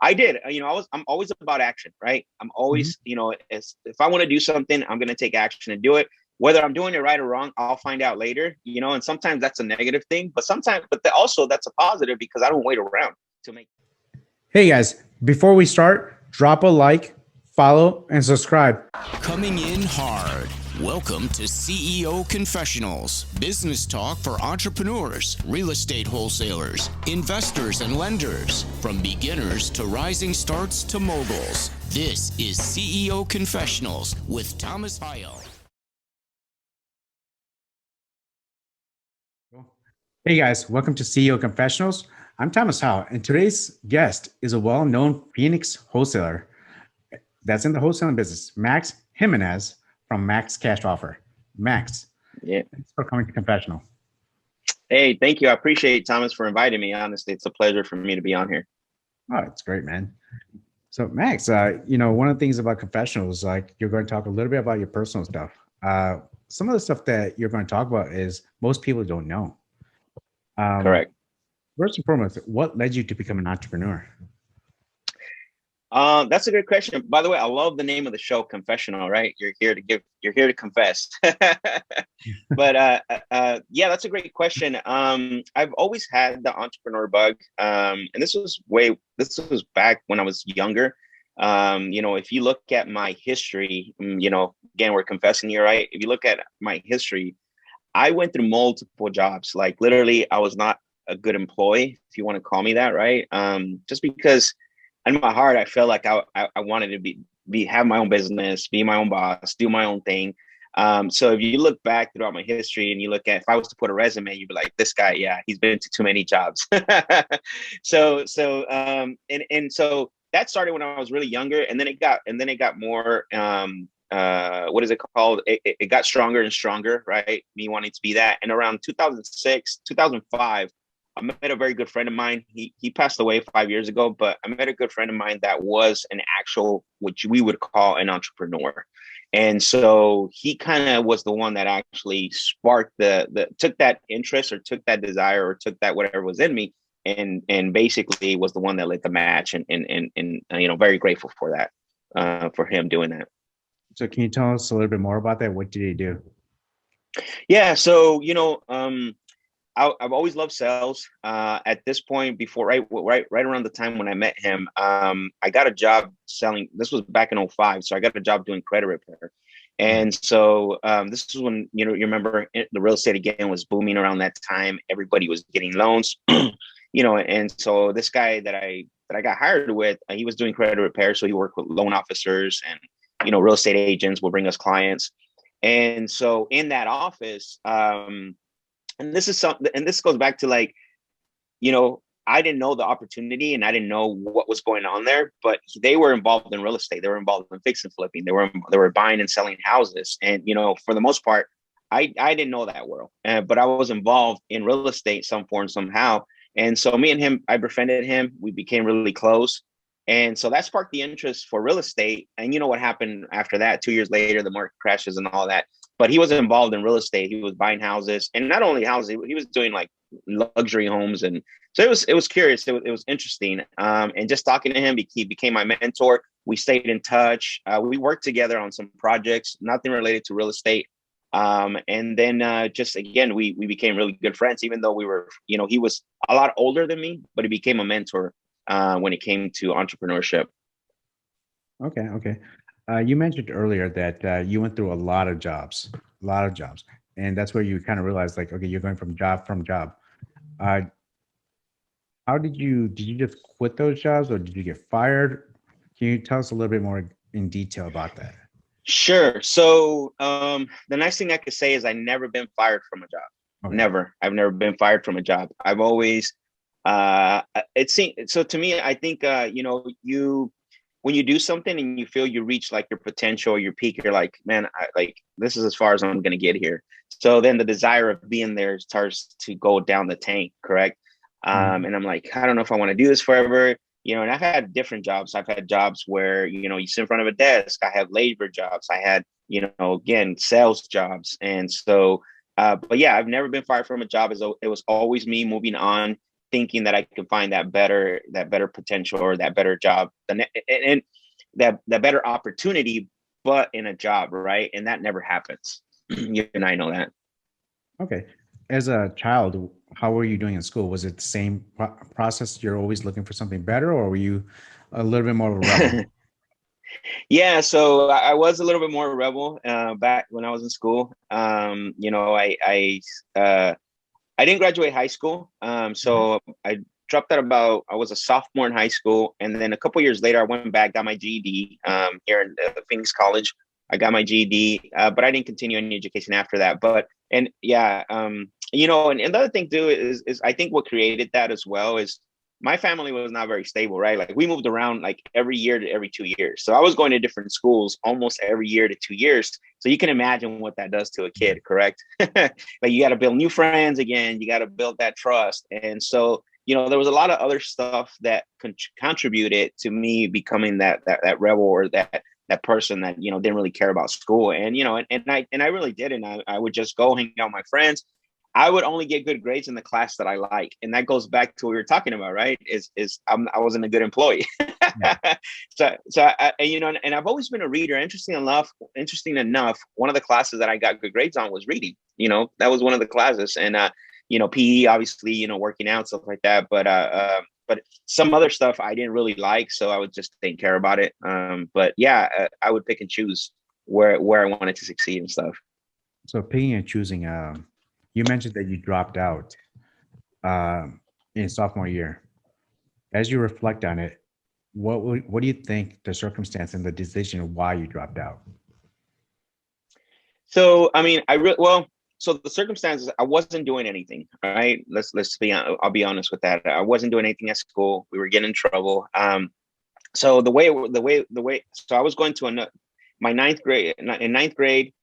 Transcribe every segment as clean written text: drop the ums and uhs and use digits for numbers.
I did. I'm always about action, right? I'm Mhm. always, if I want to do something, I'm going to take action and do it. Whether I'm doing it right or wrong, I'll find out later, and sometimes that's a negative thing, but also that's a positive because I don't wait around to make. Hey guys, before we start, drop a like, follow, and subscribe. Coming in hard. Welcome to CEO Confessionals, business talk for entrepreneurs, real estate wholesalers, investors, and lenders. From beginners to rising starts to moguls. This is CEO Confessionals with Thomas HIYIL. Hey guys, welcome to CEO Confessionals. I'm Thomas Howe, and today's guest is a well-known Phoenix wholesaler that's in the wholesaling business, Max Jimenez from Max Cash Offer. Max, Yeah. thanks for coming to Confessional. Hey, thank you. I appreciate Thomas for inviting me. Honestly, it's a pleasure for me to be on here. Oh, it's great, man. So, Max, one of the things about Confessionals, like you're going to talk a little bit about your personal stuff. Some of the stuff that you're going to talk about is most people don't know. Correct. First and foremost, what led you to become an entrepreneur? That's a good question. By the way, I love the name of the show, Confessional, right? You're here to confess. But yeah, that's a great question. I've always had the entrepreneur bug. And this was back when I was younger. If you look at my history, again, we're confessing here, right? If you look at my history, I went through multiple jobs. Like literally, I was not a good employee, if you want to call me that, right? Just because in my heart, I felt like I wanted to have my own business, be my own boss, do my own thing. So if you look back throughout my history and you look at, if I was to put a resume, you'd be like, this guy, yeah, he's been to too many jobs. So that started when I was really younger, and then it got more, what is it called? It got stronger and stronger, right? Me wanting to be that. And around 2006, 2005, I met a very good friend of mine. He passed away 5 years ago, but I met a good friend of mine that was an actual, which we would call an entrepreneur. And so he kind of was the one that actually sparked took that interest or took that desire or took that whatever was in me, and basically was the one that lit the match, and very grateful for that, for him doing that. So, can you tell us a little bit more about that? What did he do? Yeah, so I've always loved sales. At this point, before right around the time when I met him, I got a job selling. This was back in '05, so I got a job doing credit repair. And so this is when you remember the real estate again was booming around that time. Everybody was getting loans, and so this guy that I got hired with, he was doing credit repair. So he worked with loan officers and real estate agents will bring us clients. And so in that office, and this is something, and this goes back to like, I didn't know the opportunity and I didn't know what was going on there, but they were involved in real estate. They were involved in fix and flipping. They were buying and selling houses. And, for the most part, I didn't know that world, but I was involved in real estate some form, somehow. And so me and him, I befriended him. We became really close. And so that sparked the interest for real estate. And you know what happened after that? 2 years later, the market crashes and all that. But he was involved in real estate. He was buying houses, and not only houses, he was doing like luxury homes. And so it was curious. It was interesting. And just talking to him, he became my mentor. We stayed in touch. We worked together on some projects, nothing related to real estate. And then just again, we became really good friends, even though we were, he was a lot older than me, but he became a mentor when it came to entrepreneurship. Okay. You mentioned earlier that you went through a lot of jobs, and that's where you kind of realized, like, okay, you're going from job. Uh, how did you just quit those jobs, or did you get fired? Can you tell us a little bit more in detail about that? Sure. So the nice thing I could say is I never been fired from a job. Okay. Never. I've never been fired from a job. I've always it seems so to me. I think you when you do something and you feel you reach like your potential or your peak, you're like, man, like this is as far as I'm going to get here. So then the desire of being there starts to go down the tank, correct? Mhm. And I'm like, I don't know if I want to do this forever. And I've had different jobs. I've had jobs where, you sit in front of a desk. I have labor jobs. I had, again, sales jobs. And so, but yeah, I've never been fired from a job. It was always me moving on. thinking that I can find that better potential or that better job and that better opportunity, but in a job, right? And that never happens. You and I know that. Okay. As a child, how were you doing in school? Was it the same process? You're always looking for something better, or were you a little bit more of a rebel? Yeah, so I was a little bit more rebel back when I was in school. I didn't graduate high school, so I dropped out I was a sophomore in high school, and then a couple years later, I went back, got my GED here in Phoenix College. I got my GED, but I didn't continue any education after that. And the other thing too is I think what created that as well is my family was not very stable, right? Like we moved around like every year to every 2 years. So I was going to different schools almost every year to 2 years. So you can imagine what that does to a kid, correct? Like you got to build new friends again. You got to build that trust. And so, there was a lot of other stuff that contributed to me becoming that rebel or that person that, didn't really care about school. And, I really did. And I would just go hang out with my friends. I would only get good grades in the class that I like. And that goes back to what we were talking about, right? I wasn't a good employee. Yeah. And I've always been a reader. Interesting enough, one of the classes that I got good grades on was reading. That was one of the classes. And, PE, obviously, working out, stuff like that. But some other stuff I didn't really like. So I would just didn't care about it. But yeah, I would pick and choose where I wanted to succeed and stuff. So picking and choosing, you mentioned that you dropped out in sophomore year. As you reflect on it, what do you think the circumstance and the decision why you dropped out? So, I mean, so the circumstances, I wasn't doing anything, right? I'll be honest with that. I wasn't doing anything at school. We were getting in trouble. So so I was going to my ninth grade. In ninth grade,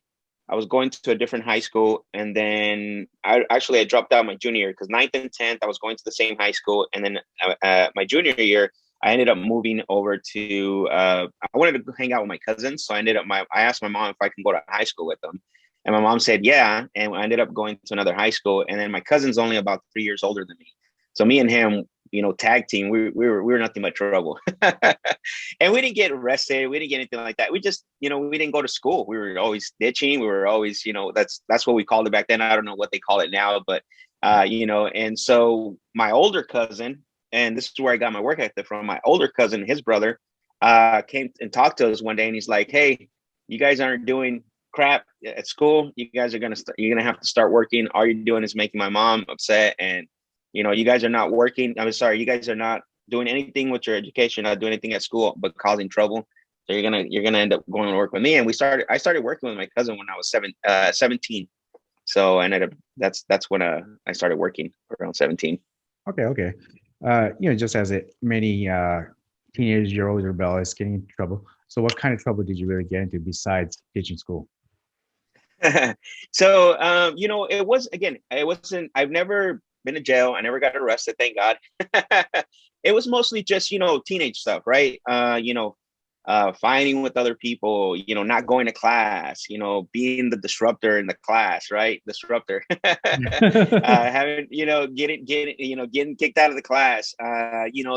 I was going to a different high school, and then I dropped out my junior year because 9th and 10th I was going to the same high school, and then my junior year I ended up moving over to. I wanted to hang out with my cousins, so I asked my mom if I can go to high school with them, and my mom said yeah, and I ended up going to another high school, and then my cousin's only about 3 years older than me, so me and him, tag team, we were nothing but trouble. And we didn't get arrested. We didn't get anything like that. We just, we didn't go to school. We were always ditching. We were always, that's what we called it back then. I don't know what they call it now, but, and so my older cousin, and this is where I got my work ethic from, my older cousin, his brother, came and talked to us one day, and he's like, hey, you guys aren't doing crap at school. You guys are you're going to have to start working. All you're doing is making my mom upset. And, you guys are not working. I'm sorry. You guys are not doing anything with your education, not doing anything at school, but causing trouble. So you're gonna end up going to work with me. And I started working with my cousin when I was 17. So I ended up that's when I started working around 17. Okay. Just as many teenagers, you're always rebellious, getting into trouble. So what kind of trouble did you really get into besides teaching school? So it wasn't. I've never been to jail. I never got arrested, thank God. It was mostly just, teenage stuff, right? Fighting with other people, not going to class, being the disruptor in the class, right? Disruptor. Having, getting kicked out of the class,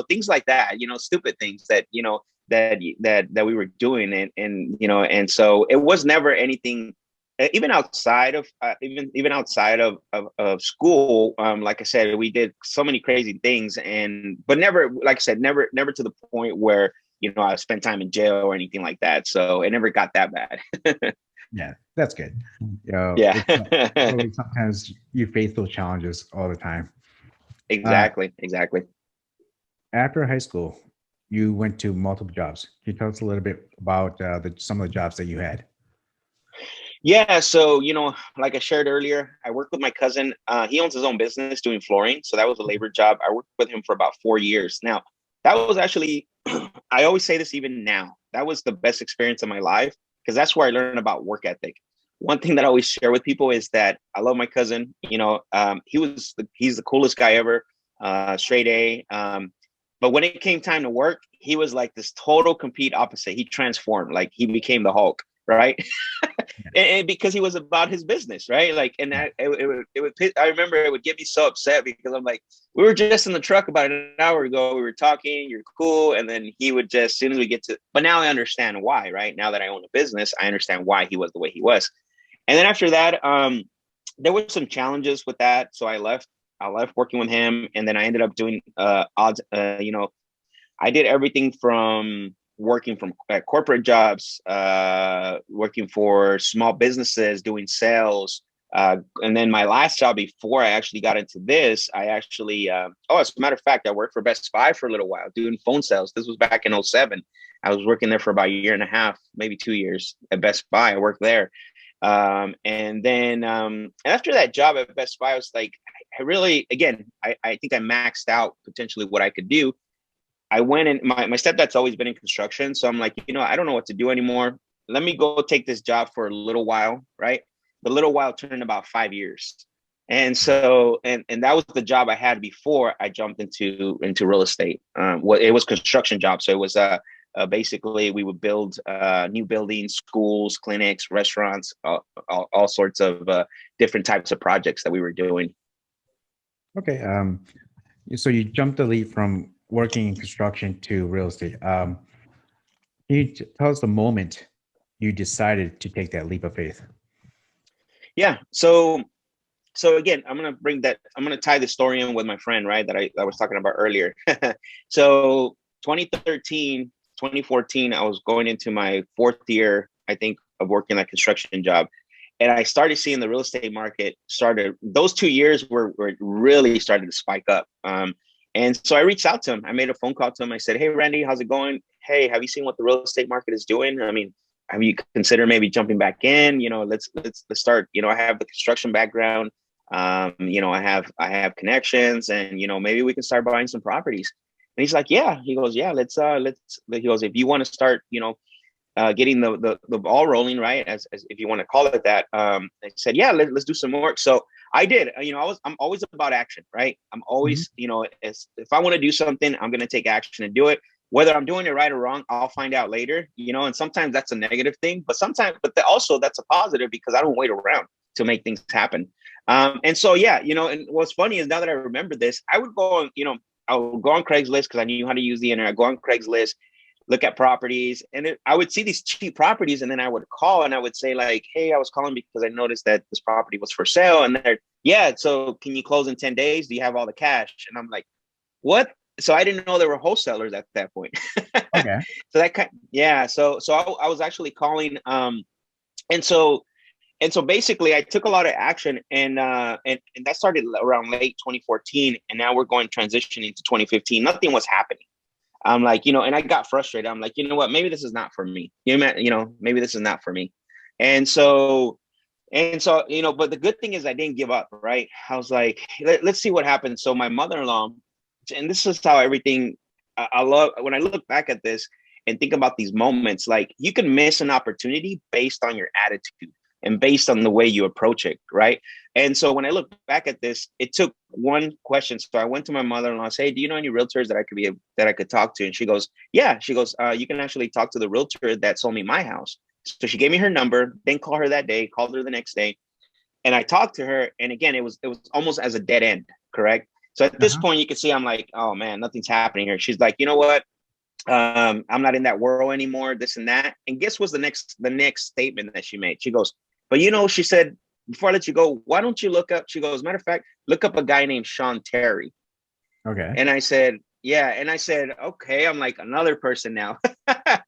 things like that, stupid things that, that we were doing. And so it was never anything. Even outside of school, like I said, we did so many crazy things, but never, like I said, never to the point where I spent time in jail or anything like that. So it never got that bad. Yeah, that's good. Yeah. Sometimes you face those challenges all the time. Exactly. After high school, you went to multiple jobs. Can you tell us a little bit about some of the jobs that you had? Yeah. So, like I shared earlier, I worked with my cousin. He owns his own business doing flooring. So that was a labor job. I worked with him for about 4 years. Now, that was actually, I always say this even now, that was the best experience of my life because that's where I learned about work ethic. One thing that I always share with people is that I love my cousin. He's the coolest guy ever, straight A. But when it came time to work, he was like this total complete opposite. He transformed, like he became the Hulk. Right. and because he was about his business, right? Like, and I remember it would get me so upset because I'm like, we were just in the truck about an hour ago. We were talking, you're cool. And then he would just, as soon as we get to, but now I understand why, right? Now that I own a business, I understand why he was the way he was. And then after that, there were some challenges with that. So I left working with him. And then I ended up doing odds, I did everything from working from corporate jobs, working for small businesses, doing sales. And then my last job before I actually got into this, I actually, as a matter of fact, I worked for Best Buy for a little while doing phone sales. This was back in 2007. I was working there for about a year and a half, maybe 2 years at Best Buy. I worked there. And then after that job at Best Buy, I was like, I really, again, I think I maxed out potentially what I could do. I went and my stepdad's always been in construction. So I'm like, I don't know what to do anymore. Let me go take this job for a little while, right? The little while turned about 5 years. And so, and that was the job I had before I jumped into real estate. It was construction job. So it was basically we would build new buildings, schools, clinics, restaurants, all sorts of different types of projects that we were doing. Okay. So you jumped the leap from working in construction to real estate. Can you tell us the moment you decided to take that leap of faith? Yeah. So again, I'm going to tie the story in with my friend, right? That I was talking about earlier. So 2013, 2014, I was going into my 4th year, I think, of working that construction job. And I started seeing the real estate market those 2 years were really started to spike up. And so I reached out to him. I made a phone call to him. I said, "Hey, Randy, how's it going? Hey, have you seen what the real estate market is doing? I mean, have you considered maybe jumping back in? Let's start. I have the construction background. I have connections, and maybe we can start buying some properties." And he's like, "Yeah." He goes, "Yeah, let's." He goes, "If you want to start, getting the ball rolling, right? As if you want to call it that." I said, "Yeah, let's do some work." So I did. I'm always about action, right? I'm always, if I want to do something, I'm going to take action and do it. Whether I'm doing it right or wrong, I'll find out later, and sometimes that's a negative thing, but also that's a positive because I don't wait around to make things happen. And so, yeah, and what's funny is now that I remember this, I would go on, I would go on Craigslist because I knew how to use the internet. I'd go on Craigslist, look at properties, and I would see these cheap properties, and then I would call and I would say like, "Hey, I was calling because I noticed that this property was for sale." And they're, "Yeah, so can you close in 10 days? Do you have all the cash?" And I'm like, "What?" So I didn't know there were wholesalers at that point. Okay. So I was actually calling, and so basically I took a lot of action, and that started around late 2014, and now we're transitioning to 2015. Nothing was happening. I'm like, and I got frustrated. I'm like, you know what? Maybe this is not for me. Maybe this is not for me. And so, but the good thing is I didn't give up, right? I was like, let's see what happens. So my mother-in-law, and this is how everything, I love when I look back at this and think about these moments, like you can miss an opportunity based on your attitude and based on the way you approach it, right? And so when I look back at this, it took one question. So I went to my mother-in-law and said, "Hey, do you know any realtors that I could talk to?" And she goes, "Yeah." She goes, "You can actually talk to the realtor that sold me my house." So she gave me her number, then called her that day, called her the next day. And I talked to her. And again, it was almost as a dead end, correct? So at this point, you can see I'm like, oh man, nothing's happening here. She's like, "You know what? I'm not in that world anymore, this and that." And guess what's the next statement that she made? She goes, "But she said, before I let you go, why don't you look up," she goes, "matter of fact, look up a guy named Sean Terry." Okay. And I said, "Yeah." And I said, okay, I'm like another person now. I'm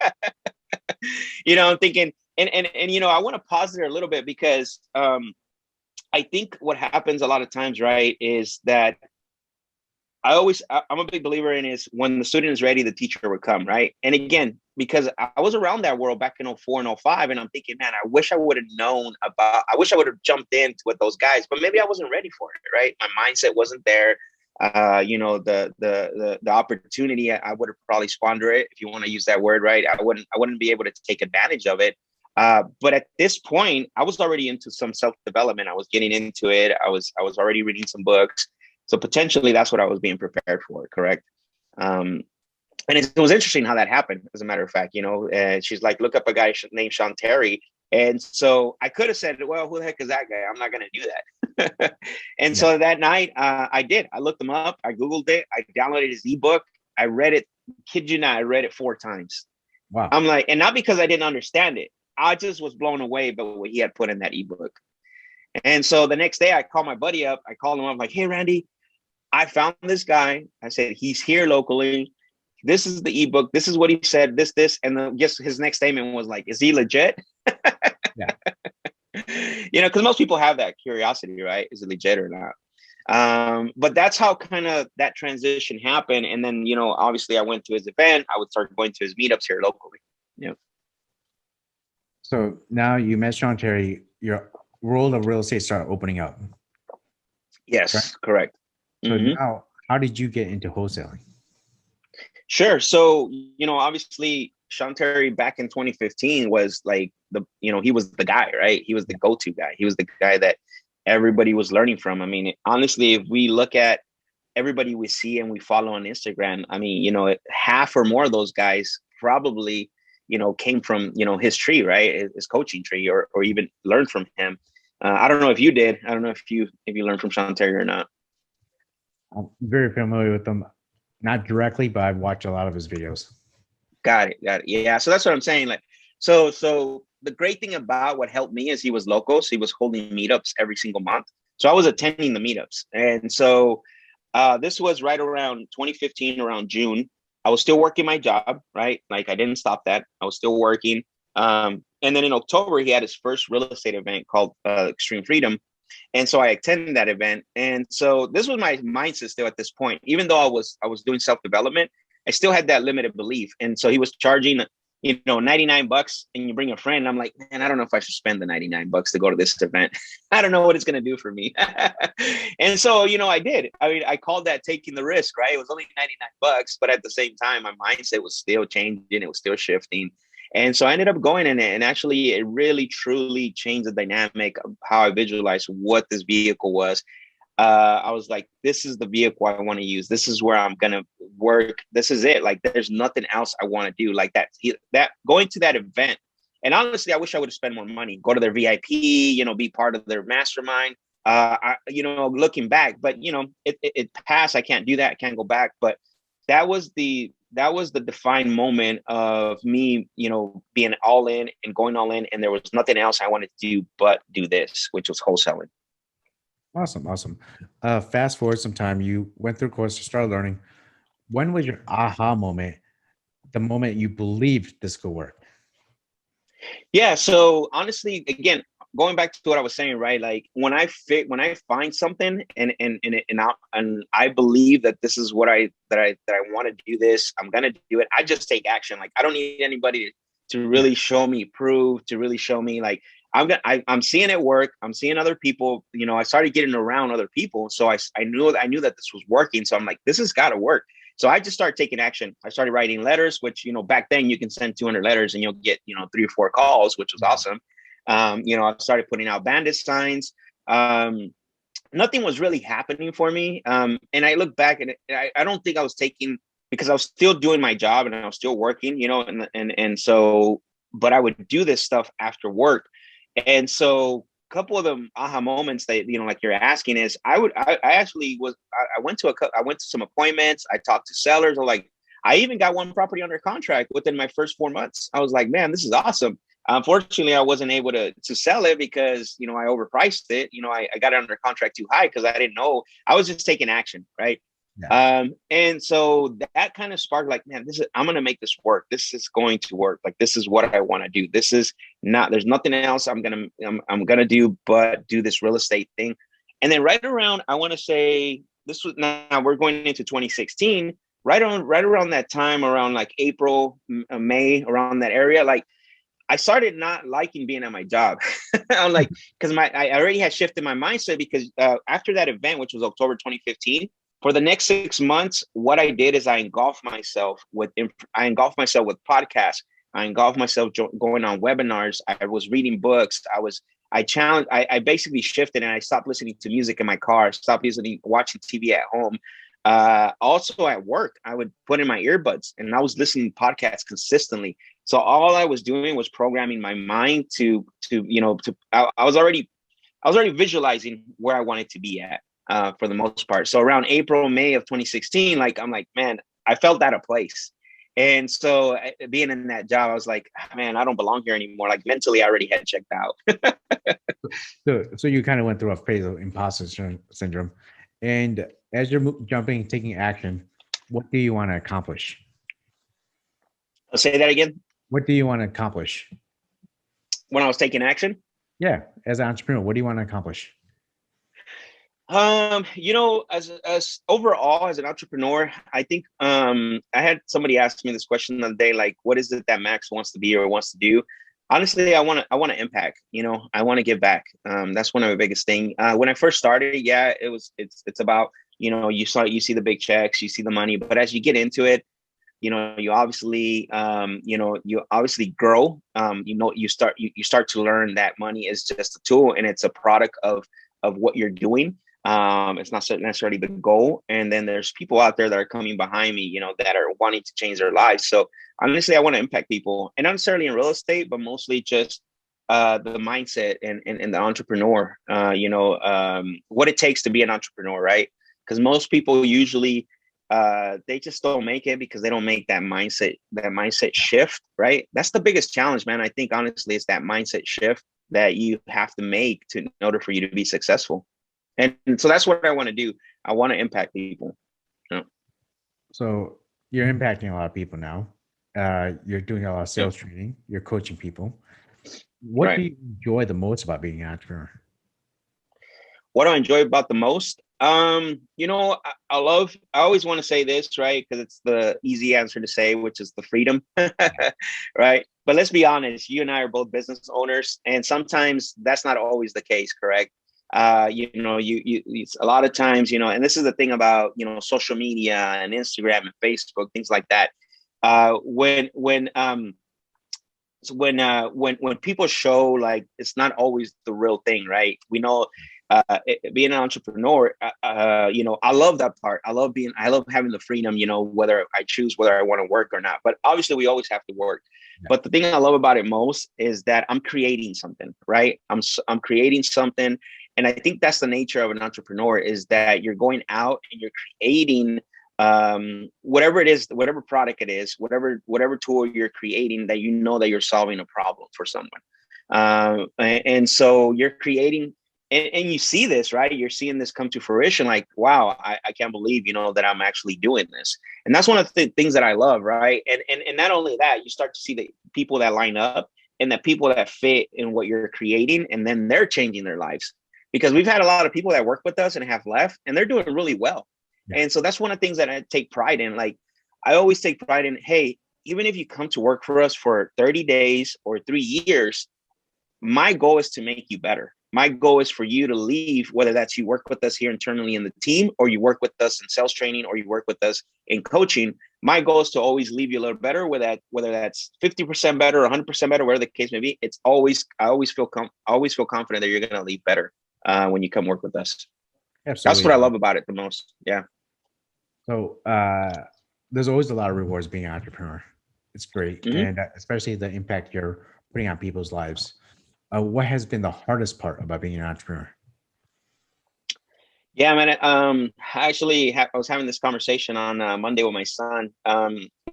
thinking, and I want to pause there a little bit because I think what happens a lot of times, right, is that I'm a big believer in is when the student is ready, the teacher will come, right? And again, because I was around that world back in 2004 and 2005, and I'm thinking, man, I wish I would have jumped in with those guys, but maybe I wasn't ready for it, right? My mindset wasn't there. The opportunity, I would have probably squandered it, if you want to use that word, right? I wouldn't be able to take advantage of it. But at this point, I was already into some self-development. I was getting into it. I was already reading some books. So potentially that's what I was being prepared for, correct? And it was interesting how that happened, as a matter of fact. She's like, look up a guy named Sean Terry. And so I could have said, well, who the heck is that guy? I'm not going to do that. And so that night, I did. I looked him up. I Googled it. I downloaded his ebook. I read it. Kid you not, I read it 4 times. Wow. I'm like, and not because I didn't understand it. I just was blown away by what he had put in that ebook. And so the next day I called my buddy up. I called him up like, hey, Randy, I found this guy. I said, he's here locally. This is the ebook. This is what he said, this. And then guess his next statement was like, is he legit? Yeah. Because most people have that curiosity, right? Is it legit or not? But that's how kind of that transition happened. And then, obviously I went to his event. I would start going to his meetups here locally. Yeah. So now you met Sean Terry, your world of real estate started opening up. Yes, correct. So now, how did you get into wholesaling? Sure. So, obviously Sean Terry back in 2015 was like he was the guy, right? He was the go-to guy. He was the guy that everybody was learning from. I mean, honestly, if we look at everybody we see and we follow on Instagram, I mean, half or more of those guys probably, came from, his tree, right? His coaching tree or even learned from him. I don't know if you did. I don't know if you learned from Sean Terry or not. I'm very familiar with them. Not directly, but I've watched a lot of his videos. Got it. Yeah. So that's what I'm saying. Like, so the great thing about what helped me is he was local. So he was holding meetups every single month. So I was attending the meetups. And so this was right around 2015, around June. I was still working my job, right? Like I didn't stop that. I was still working. And then in October, he had his first real estate event called Extreme Freedom. And so I attended that event. And so this was my mindset still at this point. Even though I was doing self-development, I still had that limited belief. And so he was charging, $99 and you bring a friend. I'm like, man, I don't know if I should spend the $99 to go to this event. I don't know what it's going to do for me. And so, I did. I mean, I called that taking the risk, right? It was only $99, but at the same time, my mindset was still changing. It was still shifting. And so I ended up going in it, and actually it really, truly changed the dynamic of how I visualized what this vehicle was. I was like, this is the vehicle I want to use. This is where I'm going to work. This is it. Like, there's nothing else I want to do like that going to that event. And honestly, I wish I would have spent more money, go to their VIP, be part of their mastermind, looking back, but it passed. I can't do that. I can't go back. But that was the defined moment of me, being all in and going all in. And there was nothing else I wanted to do but do this, which was wholesaling. Awesome. Fast forward some time, you went through a course, you started learning. When was your aha moment, the moment you believed this could work? Yeah. So honestly, again, going back to what I was saying, right? Like when I find something and I believe that this is what I want to do this, I'm going to do it. I just take action. Like I don't need anybody to really show me proof, to really show me like, I'm seeing it work. I'm seeing other people, I started getting around other people. So I knew that this was working. So I'm like, this has got to work. So I just started taking action. I started writing letters, which, back then you can send 200 letters and you'll get, 3 or 4 calls, which was awesome. I started putting out bandit signs. Nothing was really happening for me. And I look back and I don't think I was taking, because I was still doing my job and I was still working, and so, but I would do this stuff after work. And so a couple of the aha moments that, like you're asking is I went to some appointments. I talked to sellers. I even got one property under contract within my first 4 months. I was like, man, this is awesome. Unfortunately, I wasn't able to sell it because, I overpriced it. I got it under contract too high because I didn't know. I was just taking action. Right. Yeah. And so that kind of sparked like, man, I'm going to make this work. This is going to work. Like, this is what I want to do. There's nothing else I'm going to do, but do this real estate thing. And then right around, I want to say now we're going into 2016, right around that time, around like April, May, around that area. Like I started not liking being at my job. I'm like, because I already had shifted my mindset because after that event, which was October 2015, for the next 6 months, what I did is I engulfed myself with podcasts. I engulfed myself going on webinars. I was reading books. I basically shifted and I stopped listening to music in my car, stopped watching TV at home. Also at work, I would put in my earbuds and I was listening to podcasts consistently. So all I was doing was programming my mind I was already visualizing where I wanted to be at, for the most part. So around April, May of 2016, like, I'm like, man, I felt out of place. And so being in that job, I was like, man, I don't belong here anymore. Like mentally, I already had checked out. So you kind of went through a phase of syndrome. And as you're jumping, taking action, what do you want to accomplish? I'll say that again. What do you want to accomplish? When I was taking action? Yeah. As an entrepreneur, what do you want to accomplish? As overall as an entrepreneur, I think I had somebody ask me this question the other day, like, what is it that Max wants to be or wants to do? Honestly, I want to impact. I want to give back. That's one of the biggest thing. When I first started, yeah, it's about, you see the big checks, you see the money, but as you get into it, you obviously grow. You start to learn that money is just a tool and it's a product of what you're doing. It's not necessarily the goal. And then there's people out there that are coming behind me, that are wanting to change their lives. So honestly, I want to impact people, and not necessarily in real estate, but mostly just the mindset and the entrepreneur, what it takes to be an entrepreneur, right? Because most people usually they just don't make it because they don't make that mindset shift, right? That's the biggest challenge, man. I think honestly, it's that mindset shift that you have to make in order for you to be successful. And so that's what I want to do. I want to impact people. So you're impacting a lot of people now. You're doing a lot of sales training. You're coaching people. What do you enjoy the most about being an entrepreneur? What do I enjoy about the most? I always want to say this, right? Because it's the easy answer to say, which is the freedom, right? But let's be honest, you and I are both business owners, and sometimes that's not always the case, correct? It's a lot of times, and this is the thing about, social media and Instagram and Facebook, things like that. When people show, like, it's not always the real thing, right? We know, being an entrepreneur, I love that part. I love having the freedom, whether I choose whether I want to work or not. But obviously we always have to work. Yeah. But the thing I love about it most is that I'm creating something, right? I'm creating something. And I think that's the nature of an entrepreneur, is that you're going out and you're creating whatever it is, whatever product it is, whatever tool you're creating, that that you're solving a problem for someone. And so you're creating, and you see this, right? You're seeing this come to fruition. Like, wow, I can't believe, that I'm actually doing this. And that's one of the things that I love, right? And not only that, you start to see the people that line up and the people that fit in what you're creating, and then they're changing their lives. Because we've had a lot of people that work with us and have left, and they're doing really well. Yeah. And so that's one of the things that I take pride in. Like, I always take pride in, hey, even if you come to work for us for 30 days or 3 years, my goal is to make you better. My goal is for you to leave, whether that's you work with us here internally in the team, or you work with us in sales training, or you work with us in coaching. My goal is to always leave you a little better, whether that's 50% better or 100% better, whatever the case may be. I always feel confident that you're going to leave better when you come work with us. Absolutely. That's what I love about it the most. Yeah. So there's always a lot of rewards being an entrepreneur. It's great. Mm-hmm. And especially the impact you're putting on people's lives. What has been the hardest part about being an entrepreneur? Yeah, man. I was having this conversation on Monday with my son.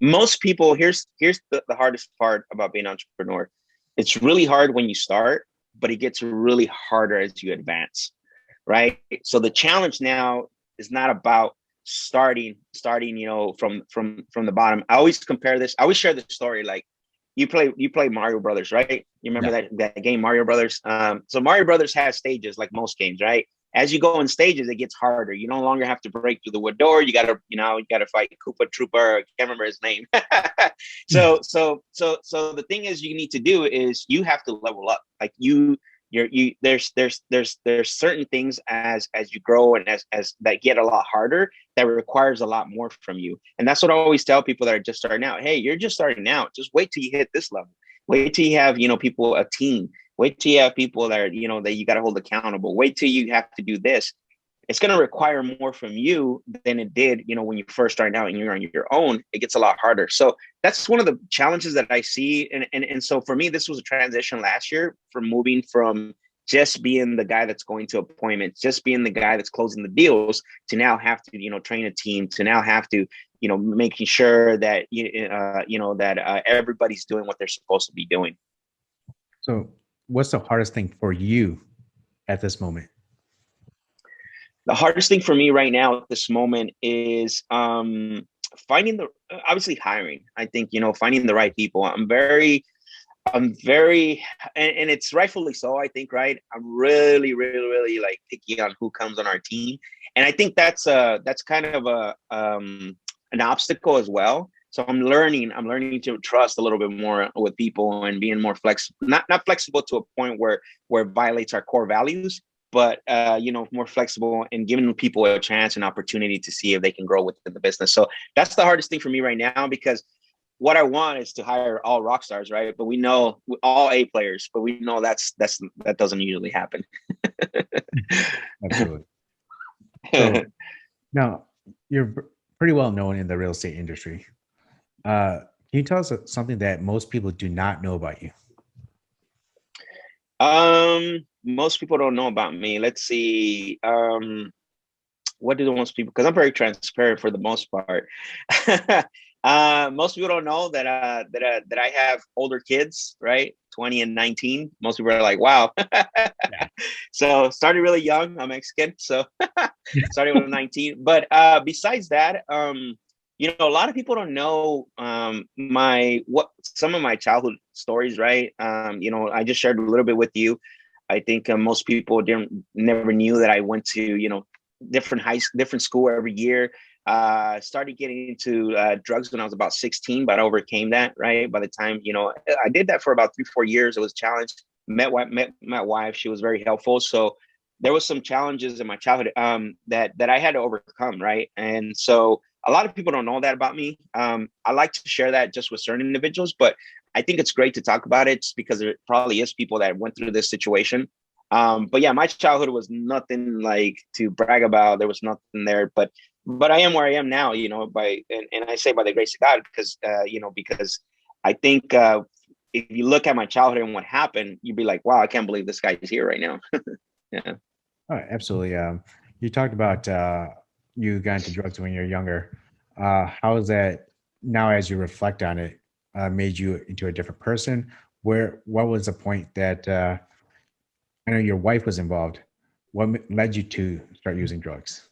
Most people, here's the hardest part about being an entrepreneur. It's really hard when you start, but it gets really harder as you advance, right? So the challenge now is not about starting, from the bottom. I always compare this. I always share this story. Like, you play Mario Brothers, right? You remember that game, Mario Brothers? So Mario Brothers has stages, like most games, right? As you go in stages, it gets harder. You no longer have to break through the wood door. You gotta fight Koopa Trooper. I can't remember his name. So the thing is, you need to do is you have to level up. Like there's certain things as you grow and as that get a lot harder, that requires a lot more from you. And that's what I always tell people that are just starting out. Hey, you're just starting out. Just wait till you hit this level. Wait till you have, people, a team. Wait till you have people that are, that you got to hold accountable. Wait till you have to do this. it's going to require more from you than it did, when you first started out and you're on your own. It gets a lot harder. So that's one of the challenges that I see. And so for me, this was a transition last year from moving from just being the guy that's going to appointments, just being the guy that's closing the deals, to now have to, train a team, to now have to, making sure that, everybody's doing what they're supposed to be doing. So what's the hardest thing for you at this moment? The hardest thing for me right now at this moment is finding obviously hiring. I think, finding the right people. I'm very, and it's rightfully so, I think, right? I'm really, really, really like picky on who comes on our team. And I think that's kind of an obstacle as well. So I'm learning to trust a little bit more with people and being more flexible, not flexible to a point where it violates our core values, but more flexible and giving people a chance and opportunity to see if they can grow within the business. So that's the hardest thing for me right now, because what I want is to hire all rock stars, right? But we know all A players, but we know that doesn't usually happen. Absolutely. So now you're pretty well known in the real estate industry. Can you tell us something that most people do not know about you? Most people don't know about me. Let's see. What do most people? Because I'm very transparent for the most part. Most people don't know that I have older kids, right? 20 and 19. Most people are like, wow. Yeah. So started really young. I'm Mexican, so started when I'm 19. But besides that, a lot of people don't know some of my childhood stories, right? I just shared a little bit with you. I think most people never knew that I went to, different school every year. Started getting into drugs when I was about 16, but I overcame that, right? By the time, I did that for about 3-4 years. It was challenged. Met my wife. She was very helpful. So there was some challenges in my childhood that I had to overcome, right? And so a lot of people don't know that about me. I like to share that just with certain individuals, but I think it's great to talk about it just because there probably is people that went through this situation. But yeah, my childhood was nothing like to brag about. There was nothing there, but I am where I am now, and I say by the grace of God, because I think if you look at my childhood and what happened, you'd be like, wow, I can't believe this guy is here right now. Yeah. Oh, absolutely. You talked about you got into drugs when you're younger. How is that now, as you reflect on it, made you into a different person? What was the point that I know your wife was involved? What led you to start using drugs?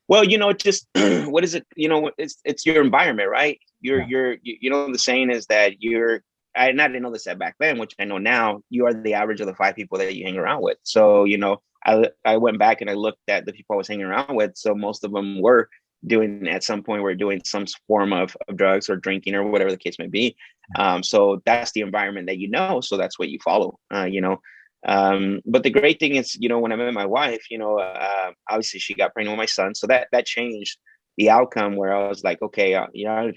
Well, just what is it? It's your environment, right? The saying is that I didn't know this back then, which I know now. You are the average of the 5 people that you hang around with. So, I went back and I looked at the people I was hanging around with. So most of them were at some point doing some form of drugs or drinking or whatever the case may be. So that's the environment that so that's what you follow, but the great thing is, when I met my wife, obviously she got pregnant with my son. So that changed the outcome, where I was like, okay,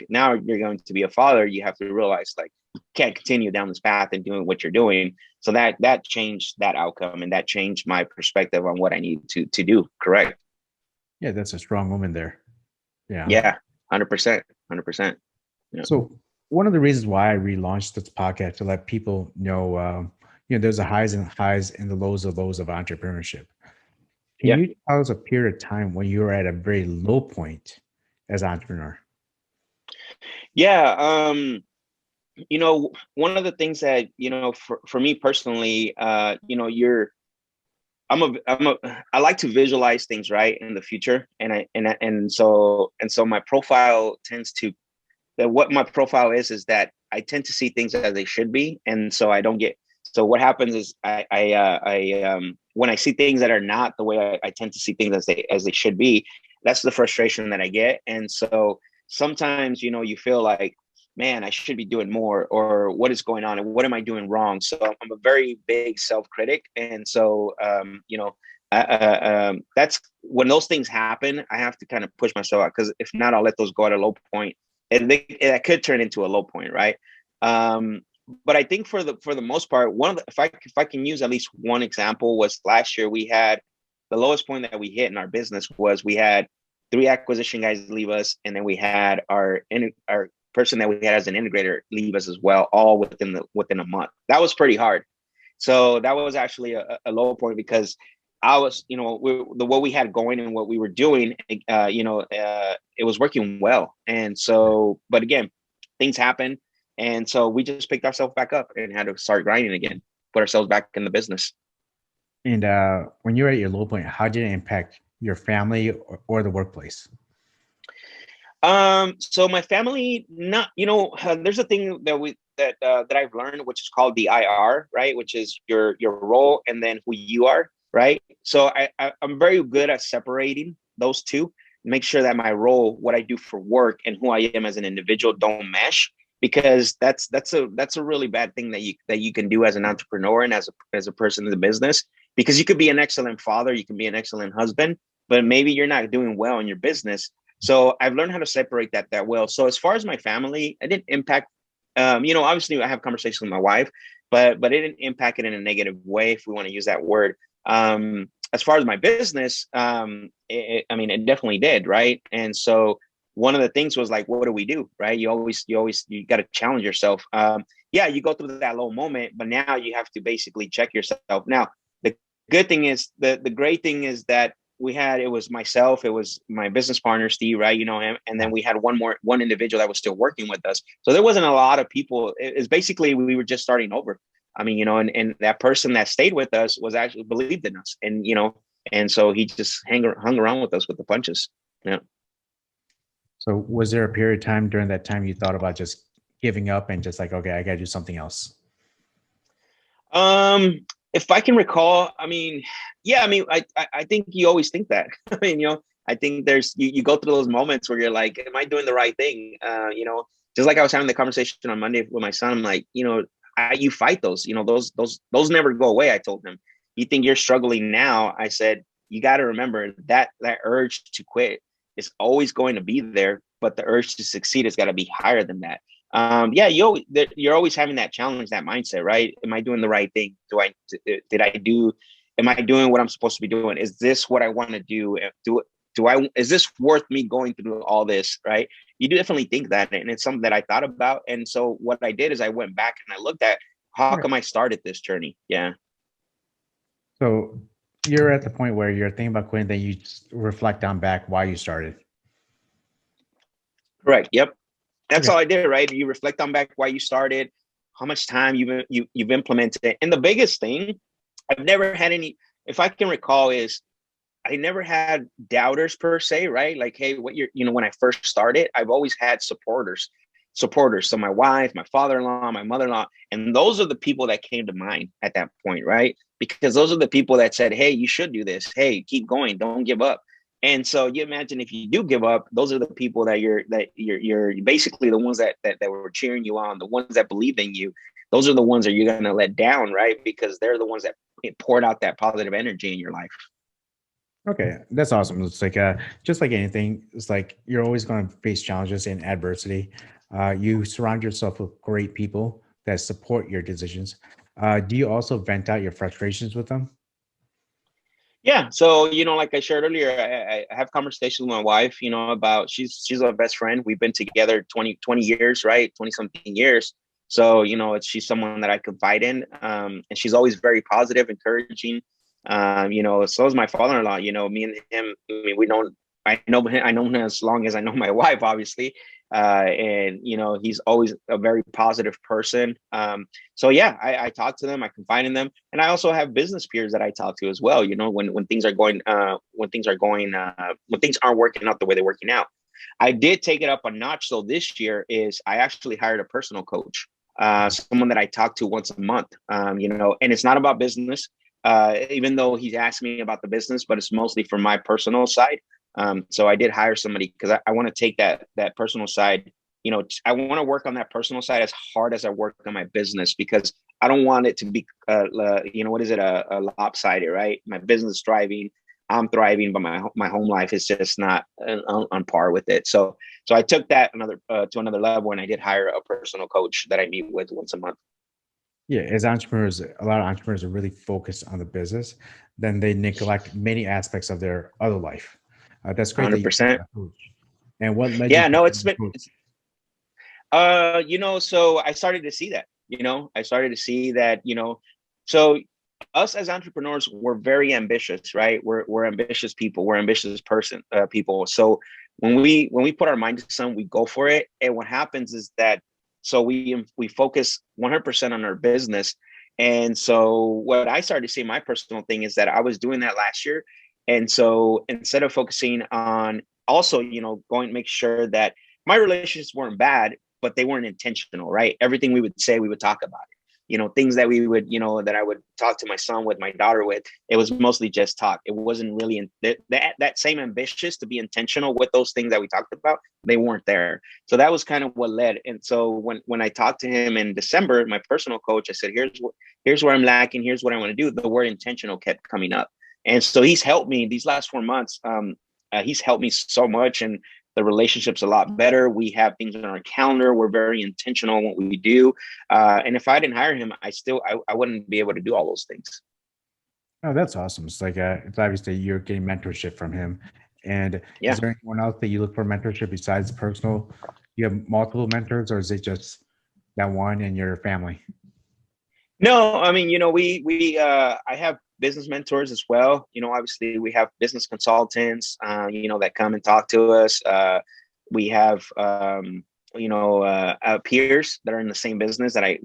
now you're going to be a father. You have to realize, like, you can't continue down this path and doing what you're doing. So that changed that outcome, and that changed my perspective on what I need to do. Correct. Yeah, that's a strong woman there. Yeah. 100%. Yeah. So one of the reasons why I relaunched this podcast, to let people know, there's the highs and the lows of entrepreneurship. Can you tell us a period of time when you were at a very low point as an entrepreneur? Yeah. One of the things that, for me personally, I like to visualize things, right, in the future. And so my profile tends to, what my profile is that I tend to see things as they should be. And so I don't get, so what happens is I when I see things that are not the way I tend to see things as they should be, that's the frustration that I get. And so sometimes, you feel like, man, I should be doing more, or what is going on and what am I doing wrong? So I'm a very big self-critic. And so, that's when those things happen, I have to kind of push myself out, because if not, I'll let those go at a low point, and that could turn into a low point. Right. But I think for the most part, if I can use at least one example, was last year we had the lowest point that we hit in our business was we had 3 acquisition guys leave us, and then we had our person that we had as an integrator leave us as well, all within a month. That was pretty hard. So that was actually a low point, because I was, what we had going and what we were doing, it was working well. And so, but again, things happen. And so we just picked ourselves back up and had to start grinding again, put ourselves back in the business. And when you were at your low point, how did it impact your family or the workplace? So my family, there's a thing that I've learned, which is called the IR, right? Which is your role and then who you are, right? So I'm very good at separating those two, make sure that my role, what I do for work, and who I am as an individual don't mesh, because that's a really bad thing that you can do as an entrepreneur and as a person in the business, because you could be an excellent father, you can be an excellent husband, but maybe you're not doing well in your business. So I've learned how to separate that well. So as far as my family, it didn't impact, obviously I have conversations with my wife, but it didn't impact it in a negative way, if we want to use that word. As far as my business, it definitely did. Right. And so one of the things was like, what do we do? Right. You got to challenge yourself. You go through that low moment, but now you have to basically check yourself. Now, the good thing is, the great thing is that it was myself, it was my business partner, Steve, right? You know him. And then we had one individual that was still working with us. So there wasn't a lot of people. It's basically, we were just starting over. And that person that stayed with us was actually believed in us, and so he just hung around with us with the punches. Yeah. So was there a period of time during that time you thought about just giving up and just like, okay, I got to do something else? If I can recall, I think you always think that. I think there's you go through those moments where you're like, am I doing the right thing? Just like I was having the conversation on Monday with my son, I'm like, you fight those, those never go away. I told him, you think you're struggling now? I said, you got to remember that urge to quit is always going to be there, but the urge to succeed has got to be higher than that. You're always having that challenge, that mindset, right? Am I doing the right thing? Am I doing what I'm supposed to be doing? Is this what I want to do? Is this worth me going through all this? Right. You definitely think that. And it's something that I thought about. And so what I did is I went back and I looked at how come I started this journey. Yeah. So you're at the point where you're thinking about quitting, then you reflect on back why you started. Correct. Yep. That's all I did, right? You reflect on back why you started, how much time you've implemented it. And the biggest thing, I've never had any, if I can recall, is I never had doubters per se, right? Like, hey, when I first started, I've always had supporters. So my wife, my father-in-law, my mother-in-law, and those are the people that came to mind at that point, right? Because those are the people that said, hey, you should do this. Hey, keep going. Don't give up. And so you imagine if you do give up, those are the people that you're basically the ones that were cheering you on, the ones that believe in you. Those are the ones that you're going to let down, right? Because they're the ones that poured out that positive energy in your life. Okay, that's awesome. It's like just like anything, it's like you're always going to face challenges and adversity. You surround yourself with great people that support your decisions. Do you also vent out your frustrations with them? Yeah. So, like I shared earlier, I have conversations with my wife, about she's our best friend. We've been together 20 years, right? 20 something years. So, she's someone that I confide in. And she's always very positive, encouraging. So is my father-in-law, me and him, I know him as long as I know my wife, obviously. And he's always a very positive person. I talk to them, I confide in them, and I also have business peers that I talk to as well. When things are going, when things aren't working out the way they're working out. I did take it up a notch. So this year I actually hired a personal coach, someone that I talk to once a month. And it's not about business, even though he's asked me about the business, but it's mostly for my personal side. So I did hire somebody because I want to take that personal side. I want to work on that personal side as hard as I work on my business, because I don't want it to be, a lopsided, right? My business is thriving, I'm thriving, but my home life is just not on par with it. So I took that to another level, and I did hire a personal coach that I meet with once a month. Yeah, as entrepreneurs, a lot of entrepreneurs are really focused on the business, then they neglect many aspects of their other life. That's great that you became 100%. a coach. And what led you Yeah, to no, become a coach? so I started to see that, so us as entrepreneurs, we're very ambitious, right? We're ambitious people. We're ambitious people. So when we put our mind to something, we go for it. And what happens is that so we focus 100% on our business. And so what I started to see, my personal thing is that I was doing that last year. And so instead of focusing on also, going to make sure that my relationships weren't bad, but they weren't intentional, right? Everything we would say, we would talk about it. Things that we would, that I would talk to my son with, my daughter with, it was mostly just talk. It wasn't really that same ambitious to be intentional with those things that we talked about. They weren't there. So that was kind of what led. And so when I talked to him in December, my personal coach, I said, here's where I'm lacking. Here's what I want to do. The word intentional kept coming up. And so he's helped me these last 4 months. He's helped me so much. And the relationship's a lot better. We have things on our calendar. We're very intentional in what we do. And if I didn't hire him, I wouldn't be able to do all those things. Oh, that's awesome. It's like it's obviously you're getting mentorship from him. And is Yeah. there anyone else that you look for mentorship besides personal? You have multiple mentors, or is it just that one and your family? No, I mean, I have business mentors as well. Obviously we have business consultants, that come and talk to us. We have, peers that are in the same business that I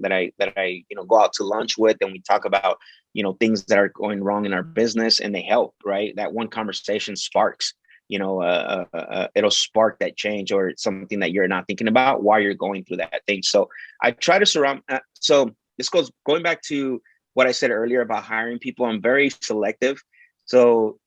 go out to lunch with, and we talk about, things that are going wrong in our business, and they help, right? That one conversation sparks, it'll spark that change or something that you're not thinking about while you're going through that thing. So I try to surround, this goes going back to what I said earlier about hiring people. I'm very selective. So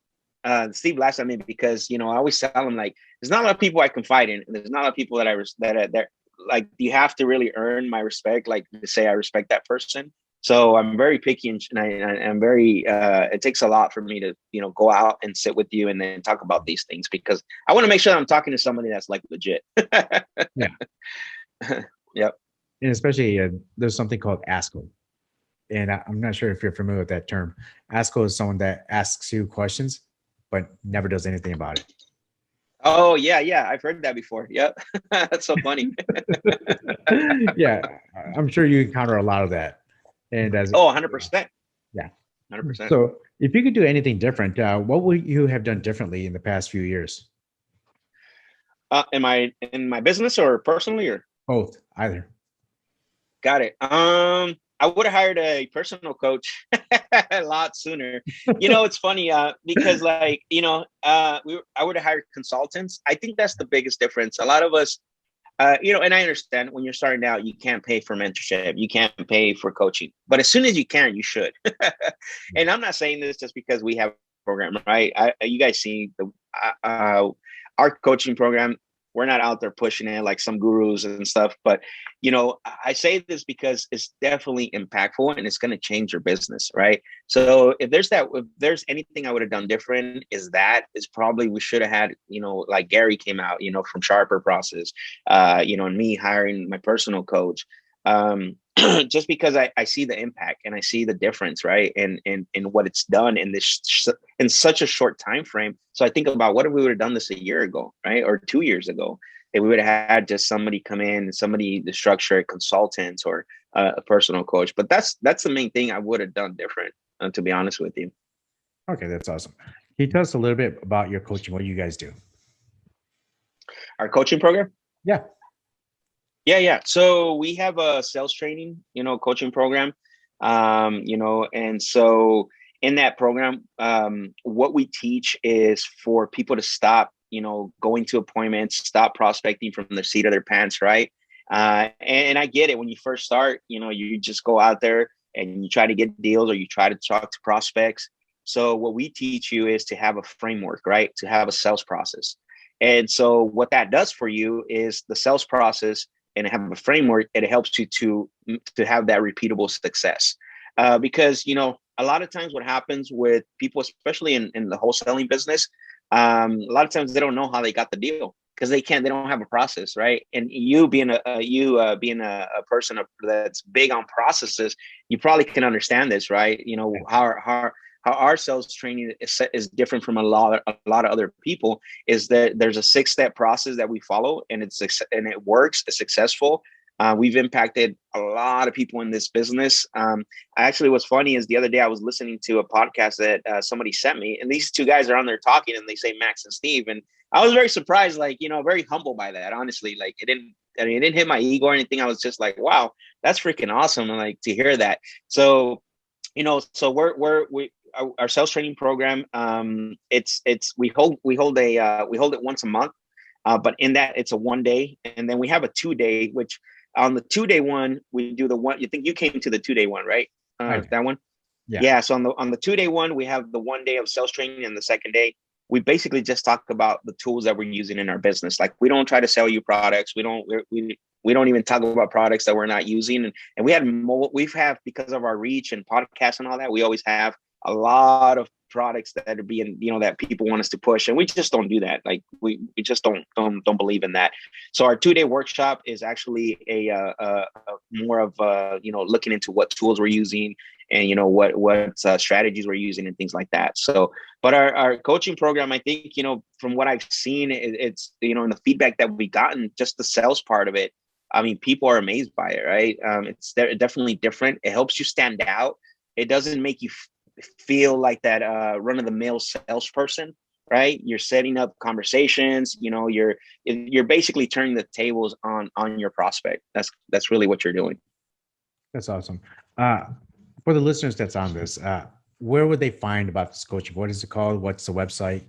Steve laughs at me because I always tell him, like, there's not a lot of people I confide in. There's not a lot of people that like, you have to really earn my respect, like to say I respect that person. So I'm very picky, and I'm very. It takes a lot for me to go out and sit with you and then talk about these things, because I want to make sure that I'm talking to somebody that's like legit. Yeah. Yep. And especially there's something called ASCO. And I'm not sure if you're familiar with that term. ASCO is someone that asks you questions, but never does anything about it. Oh yeah, I've heard that before. Yep. That's so funny. Yeah, I'm sure you encounter a lot of that. And as Oh, 100%. yeah. 100%. So if you could do anything different, what would you have done differently in the past few years? Am I in my business or personally, or? Both, either. Got it. I would have hired a personal coach a lot sooner. It's funny, because I would have hired consultants. I think that's the biggest difference. A lot of us, and I understand when you're starting out, you can't pay for mentorship, you can't pay for coaching, but as soon as you can, you should. And I'm not saying this just because we have a program, right? You guys see our coaching program. We're not out there pushing it like some gurus and stuff, but I say this because it's definitely impactful and it's going to change your business, right? So if there's anything I would have done different, is probably we should have had, like Gary came out, from Sharper Process, and me hiring my personal coach, just because I see the impact and I see the difference, right? And what it's done in such a short time frame. So I think about, what if we would have done this a year ago, right? Or 2 years ago, if we would have had just somebody come in, somebody to structure it, consultants, or a personal coach. But that's the main thing I would have done different, to be honest with you. Okay, that's awesome. Can you tell us a little bit about your coaching, what you guys do? Our coaching program? Yeah. Yeah. So we have a sales training, coaching program, and so in that program, what we teach is for people to stop, going to appointments, stop prospecting from the seat of their pants, right? And I get it. When you first start, you just go out there and you try to get deals, or you try to talk to prospects. So what we teach you is to have a framework, right? To have a sales process. And so what that does for you is the sales process, and have a framework, it helps you to have that repeatable success. Because, a lot of times what happens with people, especially in the wholesaling business, a lot of times they don't know how they got the deal. because they don't have a process, right? And you being a person that's big on processes, you probably can understand this, right? You know, how our sales training is different from a lot of other people, is that there's a 6-step process that we follow, and it works. It's successful. We've impacted a lot of people in this business. Actually, what's funny is the other day I was listening to a podcast that somebody sent me, and these two guys are on there talking, and they say Max and Steve, and I was very surprised, like, you know, very humbled by that. Honestly, like it didn't hit my ego or anything. I was just like, wow, that's freaking awesome, and like to hear that. So, you know, so our sales training program, we hold it once a month, but in that it's a 1 day, and then we have a 2-day, which on the 2-day one we do the one. You think you came to the 2-day one, right? That one, yeah. So on the 2-day one, we have the 1 day of sales training, and the second day we basically just talk about the tools that we're using in our business. Like, we don't try to sell you products. We don't even talk about products that we're not using. And we've had, because of our reach and podcasts and all that, we always have a lot of products that are being, you know, that people want us to push, and we just don't do that. Like, we just don't believe in that. So our 2-day workshop is actually a more of you know, looking into what tools we're using, and you know what strategies we're using and things like that. So, but our coaching program, I think, you know, from what I've seen, it's, you know, in the feedback that we've gotten, just the sales part of it, I mean, people are amazed by it, right? It's definitely different. It helps you stand out. It doesn't make you feel like that run-of-the-mill salesperson, right? You're setting up conversations. You know, you're basically turning the tables on your prospect. That's really what you're doing. That's awesome. For the listeners that's on this, where would they find about this coaching? What is it called? What's the website?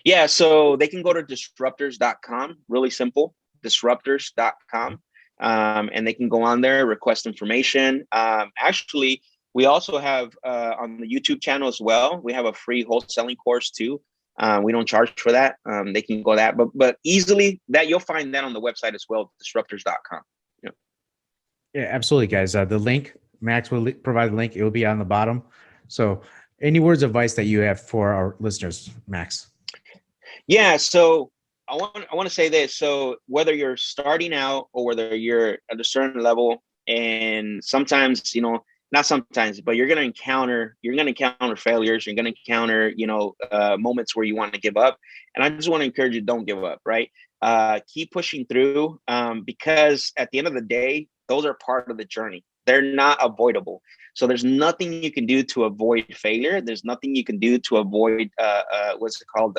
Yeah, so they can go to disruptors.com. Really simple, disruptors.com. And they can go on there, request information. Actually, we also have on the YouTube channel as well, we have a free wholesaling course too. We don't charge for that. They can go that, but easily that you'll find that on the website as well, disruptors.com. Yeah, absolutely, guys. The link, Max will provide the link. It will be on the bottom. So any words of advice that you have for our listeners, Max? Yeah. So I want to say this. So whether you're starting out or whether you're at a certain level, and sometimes, you know, not sometimes, but you're going to encounter failures. You're going to encounter, you know, moments where you want to give up. And I just want to encourage you, don't give up, right? Keep pushing through, because at the end of the day, those are part of the journey. They're not avoidable. So there's nothing you can do to avoid failure. There's nothing you can do to avoid what's it called,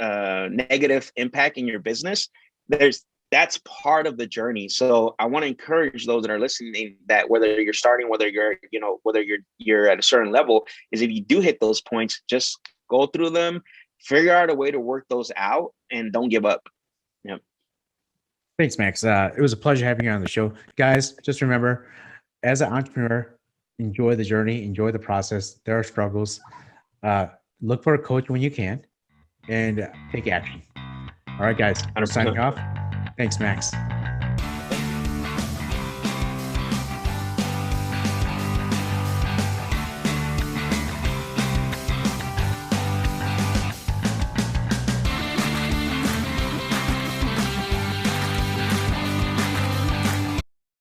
negative impact in your business. That's part of the journey. So I want to encourage those that are listening, that whether you're starting, whether you're at a certain level, is if you do hit those points, just go through them, figure out a way to work those out, and don't give up. Yeah. Thanks, Max. It was a pleasure having you on the show. Guys, just remember, as an entrepreneur, enjoy the journey, enjoy the process. There are struggles. Look for a coach when you can, and take action. All right, guys, I'm signing off. Thanks, Max.